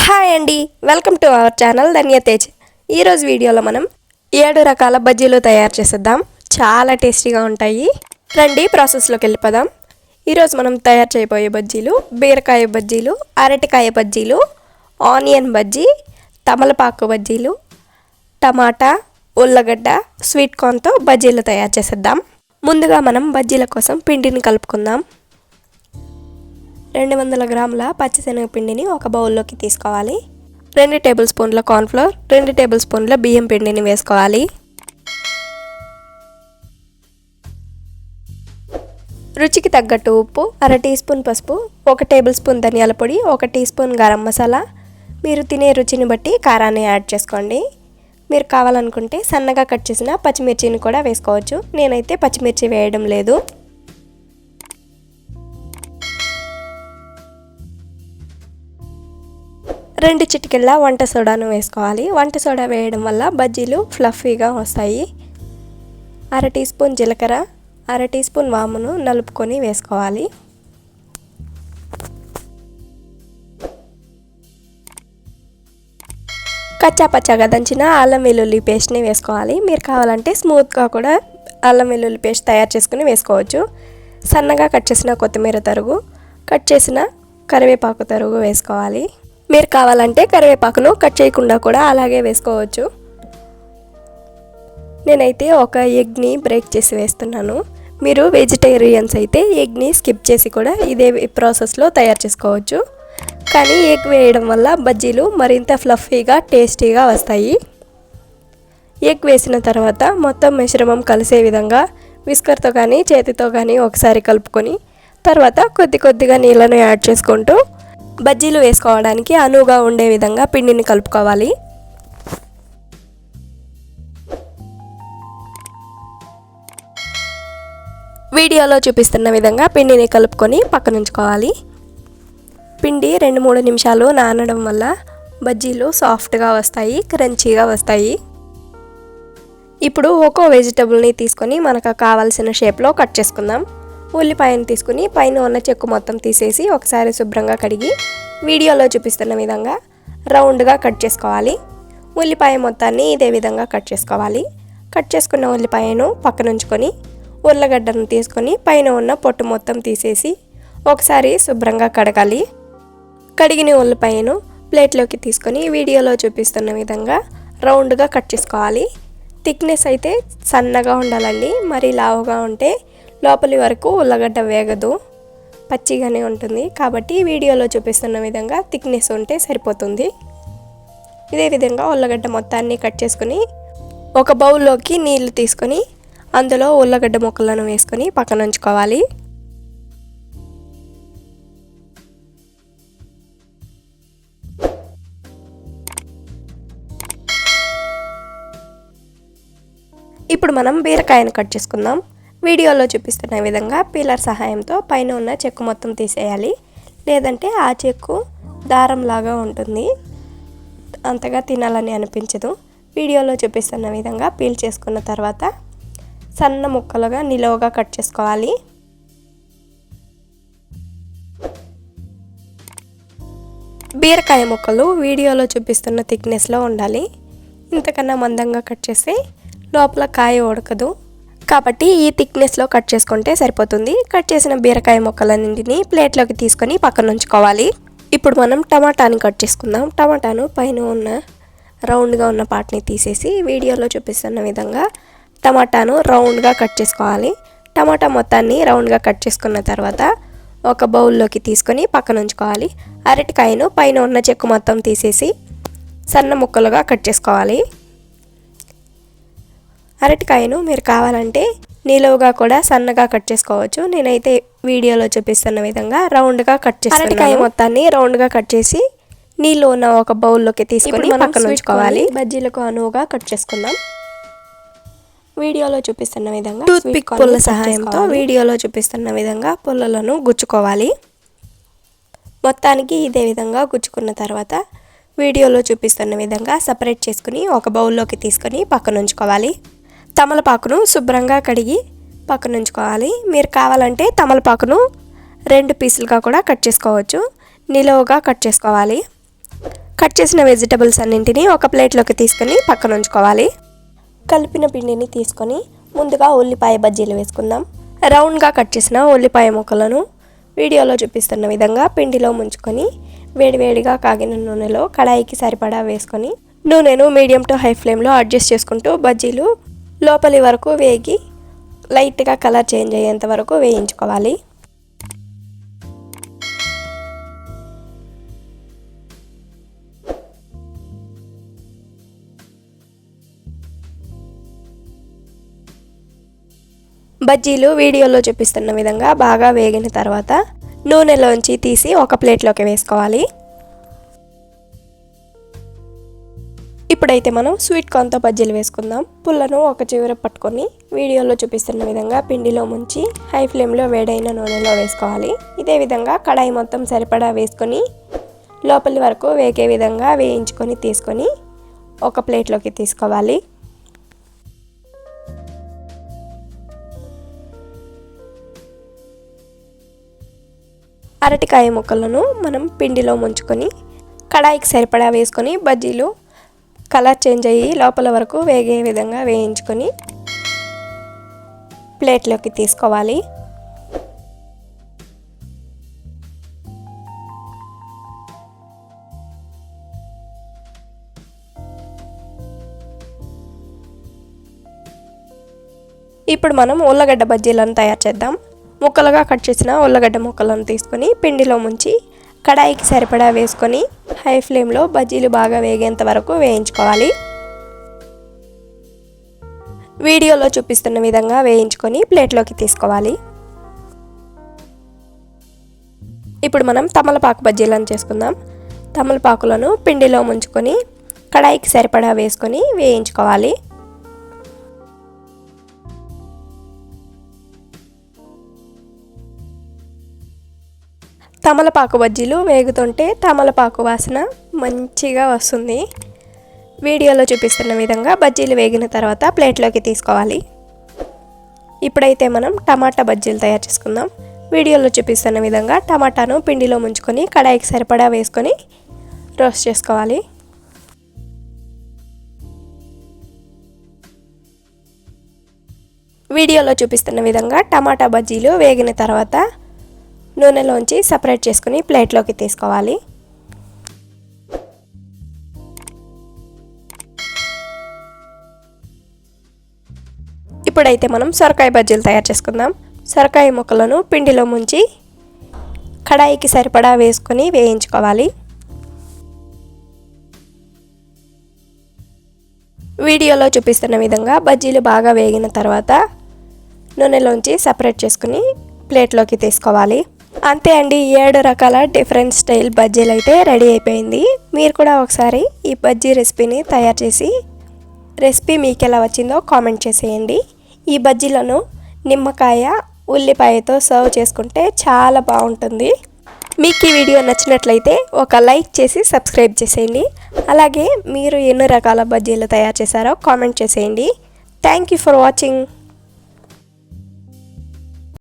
Hi అండి, welcome to our channel Dhanyatej. ఈరోజు వీడియోలో మనం 7 రకాల బజ్జీలు తయారు చేసేద్దాం. చాలా టేస్టీగా ఉంటాయి. రండి ప్రాసెస్లోకి వెళ్ళిపోదాం. ఈరోజు మనం తయారు చేయబోయే బజ్జీలు బీరకాయ బజ్జీలు, అరటికాయ బజ్జీలు, ఆనియన్ బజ్జీ, తమలపాకు బజ్జీలు, టమాటా, ఉల్లగడ్డ, స్వీట్ కార్న్తో బజ్జీలు తయారు చేసేద్దాం. ముందుగా మనం బజ్జీల కోసం పిండిని కలుపుకుందాం. 200 గ్రాముల పచ్చిశనగపిండిని ఒక బౌల్లోకి తీసుకోవాలి. 2 టేబుల్ స్పూన్ల కార్న్ఫ్లోర్, 2 టేబుల్ స్పూన్ల బియ్యం పిండిని వేసుకోవాలి. రుచికి తగ్గట్టు ఉప్పు, 1/2 టీ స్పూన్ పసుపు, 1 టేబుల్ స్పూన్ ధనియాల పొడి, 1 టీ స్పూన్ గరం మసాలా. మీరు తినే రుచిని బట్టి కారాన్ని యాడ్ చేసుకోండి. మీరు కావాలనుకుంటే సన్నగా కట్ చేసిన పచ్చిమిర్చిని కూడా వేసుకోవచ్చు. నేనైతే పచ్చిమిర్చి వేయడం లేదు. రెండు చిటికెళ్ళ వంట సోడాను వేసుకోవాలి. వంట సోడా వేయడం వల్ల బజ్జీలు ఫ్లఫీగా వస్తాయి. 1/2 టీ స్పూన్ జీలకర్ర, 1/2 టీ స్పూన్ వామును నలుపుకొని వేసుకోవాలి. కచ్చా పచ్చాగా దంచిన అల్లం వెల్లుల్లి పేస్ట్ని వేసుకోవాలి. మీరు కావాలంటే స్మూత్గా కూడా అల్లం వెల్లుల్లి పేస్ట్ తయారు చేసుకుని వేసుకోవచ్చు. సన్నగా కట్ చేసిన కొత్తిమీర తరుగు, కట్ చేసిన కరివేపాకు తరుగు వేసుకోవాలి. మీరు కావాలంటే కరివేపాకును కట్ చేయకుండా కూడా అలాగే వేసుకోవచ్చు. నేనైతే ఒక ఎగ్ని బ్రేక్ చేసి వేస్తున్నాను. మీరు వెజిటేరియన్స్ అయితే ఎగ్ని స్కిప్ చేసి కూడా ఇదే ప్రాసెస్లో తయారు చేసుకోవచ్చు. కానీ ఎగ్ వేయడం వల్ల బజ్జీలు మరింత ఫ్లఫీగా టేస్టీగా వస్తాయి. ఎగ్ వేసిన తర్వాత మొత్తం మిశ్రమం కలిసే విధంగా విస్కర్తో కానీ చేతితో కానీ ఒకసారి కలుపుకొని తర్వాత కొద్దిగా నీళ్ళను యాడ్ చేసుకుంటూ బజ్జీలు వేసుకోవడానికి అనువుగా ఉండే విధంగా పిండిని కలుపుకోవాలి. వీడియోలో చూపిస్తున్న విధంగా పిండిని కలుపుకొని పక్కనుంచుకోవాలి. పిండి 2-3 నిమిషాలు నానడం వల్ల బజ్జీలు సాఫ్ట్గా వస్తాయి, క్రంచీగా వస్తాయి. ఇప్పుడు ఒక్కో వెజిటబుల్ని తీసుకొని మనకు కావాల్సిన షేప్లో కట్ చేసుకుందాం. ఉల్లిపాయను తీసుకుని పైన ఉన్న చెక్కు మొత్తం తీసేసి ఒకసారి శుభ్రంగా కడిగి వీడియోలో చూపిస్తున్న విధంగా రౌండ్గా కట్ చేసుకోవాలి. ఉల్లిపాయ మొత్తాన్ని ఇదే విధంగా కట్ చేసుకోవాలి. కట్ చేసుకున్న ఉల్లిపాయను పక్కనుంచుకొని ఉల్లగడ్డను తీసుకొని పైన ఉన్న పొట్టు మొత్తం తీసేసి ఒకసారి శుభ్రంగా కడగాలి. కడిగిన ఉల్లిపాయను ప్లేట్లోకి తీసుకొని వీడియోలో చూపిస్తున్న విధంగా రౌండ్గా కట్ చేసుకోవాలి. థిక్నెస్ అయితే సన్నగా ఉండాలండి. మరీ లావుగా ఉంటే లోపలి వరకు ఉల్లగడ్డ వేగదు, పచ్చిగానే ఉంటుంది. కాబట్టి వీడియోలో చూపిస్తున్న విధంగా థిక్నెస్ ఉంటే సరిపోతుంది. ఇదే విధంగా ఉల్లగడ్డ మొత్తాన్ని కట్ చేసుకుని ఒక బౌల్లోకి నీళ్లు తీసుకొని అందులో ఉల్లగడ్డ ముక్కలను వేసుకొని పక్కన ఉంచుకోవాలి. ఇప్పుడు మనం బీరకాయను కట్ చేసుకుందాం. వీడియోలో చూపిస్తున్న విధంగా పీలర్ సహాయంతో పైన ఉన్న చెక్కు మొత్తం తీసేయాలి. లేదంటే ఆ చెక్కు దారంలాగా ఉంటుంది, అంతగా తినాలని అనిపించదు. వీడియోలో చూపిస్తున్న విధంగా పీల్ చేసుకున్న తర్వాత సన్న ముక్కలుగా నిలువుగా కట్ చేసుకోవాలి. బీరకాయ ముక్కలు వీడియోలో చూపిస్తున్న థిక్నెస్లో ఉండాలి. ఇంతకన్నా మందంగా కట్ చేస్తే లోపల కాయ ఉడకదు. కాబట్టి ఈ థిక్నెస్లో కట్ చేసుకుంటే సరిపోతుంది. కట్ చేసిన బీరకాయ ముక్కలన్నింటినీ ప్లేట్లోకి తీసుకొని పక్కన ఉంచుకోవాలి. ఇప్పుడు మనం టమాటాని కట్ చేసుకుందాం. టమాటాను పైన ఉన్న రౌండ్గా ఉన్న పార్ట్ని తీసేసి వీడియోలో చూపిస్తున్న విధంగా టమాటాను రౌండ్గా కట్ చేసుకోవాలి. టమాటా మొత్తాన్ని రౌండ్గా కట్ చేసుకున్న తర్వాత ఒక బౌల్లోకి తీసుకొని పక్కన ఉంచుకోవాలి. అరటికాయను పైన ఉన్న చెక్కు మొత్తం తీసేసి సన్న ముక్కలుగా కట్ చేసుకోవాలి. అరటికాయను మీరు కావాలంటే నిలువుగా కూడా సన్నగా కట్ చేసుకోవచ్చు. నేనైతే వీడియోలో చూపిస్తున్న విధంగా రౌండ్గా కట్ చేస్తాను. అరటికాయ మొత్తాన్ని రౌండ్గా కట్ చేసి నీళ్ళు ఉన్న ఒక బౌల్లోకి తీసుకొని పక్కన ఉంచుకోవాలి. బజ్జీలకు అనువుగా కట్ చేసుకుందాం. వీడియోలో చూపిస్తున్న విధంగా టూత్ పిక్ పుల్ల సహాయంతో వీడియోలో చూపిస్తున్న విధంగా పుల్లలను గుచ్చుకోవాలి. మొత్తానికి ఇదే విధంగా గుచ్చుకున్న తర్వాత వీడియోలో చూపిస్తున్న విధంగా సపరేట్ చేసుకుని ఒక బౌల్లోకి తీసుకొని పక్కన ఉంచుకోవాలి. తమలపాకును శుభ్రంగా కడిగి పక్కన ఉంచుకోవాలి. మీరు కావాలంటే తమలపాకును 2 పీసులుగా కూడా కట్ చేసుకోవచ్చు. నిలువుగా కట్ చేసుకోవాలి. కట్ చేసిన వెజిటబుల్స్ అన్నింటినీ ఒక ప్లేట్లోకి తీసుకొని పక్కన ఉంచుకోవాలి. కలిపిన పిండిని తీసుకొని ముందుగా ఉల్లిపాయ బజ్జీలు వేసుకుందాం. రౌండ్గా కట్ చేసిన ఉల్లిపాయ ముక్కలను వీడియోలో చూపిస్తున్న విధంగా పిండిలో ముంచుకొని వేడివేడిగా కాగిన నూనెలో కడాయికి సరిపడా వేసుకొని నూనెను మీడియం టు హై ఫ్లేమ్లో అడ్జస్ట్ చేసుకుంటూ బజ్జీలు లోపలి వరకు వేగి లైట్గా కలర్ చేంజ్ అయ్యేంత వరకు వేయించుకోవాలి. బజ్జీలు వీడియోలో చూపిస్తున్న విధంగా బాగా వేగిన తర్వాత నూనెలోంచి తీసి ఒక ప్లేట్లోకి వేసుకోవాలి. ఇప్పుడైతే మనం స్వీట్ కార్న్తో బజ్జీలు వేసుకుందాం. పుల్లను ఒక చివర పట్టుకొని వీడియోలో చూపిస్తున్న విధంగా పిండిలో ముంచి హై ఫ్లేమ్లో వేడైన నూనెలో వేసుకోవాలి. ఇదే విధంగా కడాయి మొత్తం సరిపడా వేసుకొని లోపలి వరకు వేగే విధంగా వేయించుకొని తీసుకొని ఒక ప్లేట్లోకి తీసుకోవాలి. అరటికాయ ముక్కలను మనం పిండిలో ముంచుకొని కడాయికి సరిపడా వేసుకొని బజ్జీలు కలర్ చేంజ్ అయ్యి లోపల వరకు వేగే విధంగా వేయించుకొని ప్లేట్లోకి తీసుకోవాలి. ఇప్పుడు మనం ఉల్లగడ్డ బజ్జీలను తయారు చేద్దాం. ముక్కలుగా కట్ చేసిన ఉల్లగడ్డ ముక్కలను తీసుకొని పిండిలో ముంచి కడాయికి సరిపడా వేసుకొని హై ఫ్లేమ్లో బజ్జీలు బాగా వేగేంత వరకు వేయించుకోవాలి. వీడియోలో చూపిస్తున్న విధంగా వేయించుకొని ప్లేట్లోకి తీసుకోవాలి. ఇప్పుడు మనం తమలపాకు బజ్జీలను చేసుకుందాం. తమలపాకులను పిండిలో ముంచుకొని కడాయికి సరిపడా వేసుకొని వేయించుకోవాలి. తమలపాకు బజ్జీలు వేగుతుంటే తమలపాకు వాసన మంచిగా వస్తుంది. వీడియోలో చూపిస్తున్న విధంగా బజ్జీలు వేగిన తర్వాత ప్లేట్లోకి తీసుకోవాలి. ఇప్పుడైతే మనం టమాటా బజ్జీలు తయారు చేసుకుందాం. వీడియోలో చూపిస్తున్న విధంగా టమాటాను పిండిలో ముంచుకొని కడాయికి సరిపడా వేసుకొని రోస్ట్ చేసుకోవాలి. వీడియోలో చూపిస్తున్న విధంగా టమాటా బజ్జీలు వేగిన తర్వాత నూనెలోంచి సపరేట్ చేసుకుని ప్లేట్లోకి తీసుకోవాలి. ఇప్పుడైతే మనం సొరకాయ బజ్జీలు తయారు చేసుకుందాం. సొరకాయ ముక్కలను పిండిలో ముంచి కడాయికి సరిపడా వేసుకొని వేయించుకోవాలి. వీడియోలో చూపిస్తున్న విధంగా బజ్జీలు బాగా వేగిన తర్వాత నూనెలోంచి సపరేట్ చేసుకుని ప్లేట్లోకి తీసుకోవాలి. అంతే అండి, 7 రకాల డిఫరెంట్ స్టైల్ బజ్జీలు అయితే రెడీ అయిపోయింది. మీరు కూడా ఒకసారి ఈ బజ్జీ రెసిపీని తయారు చేసి రెసిపీ మీకు ఎలా వచ్చిందో కామెంట్ చేసేయండి. ఈ బజ్జీలను నిమ్మకాయ ఉల్లిపాయతో సర్వ్ చేసుకుంటే చాలా బాగుంటుంది. మీకు ఈ వీడియో నచ్చినట్లయితే ఒక లైక్ చేసి సబ్స్క్రైబ్ చేసేయండి. అలాగే మీరు ఎన్ని రకాల బజ్జీలు తయారు చేశారో కామెంట్ చేసేయండి. Thank you for watching.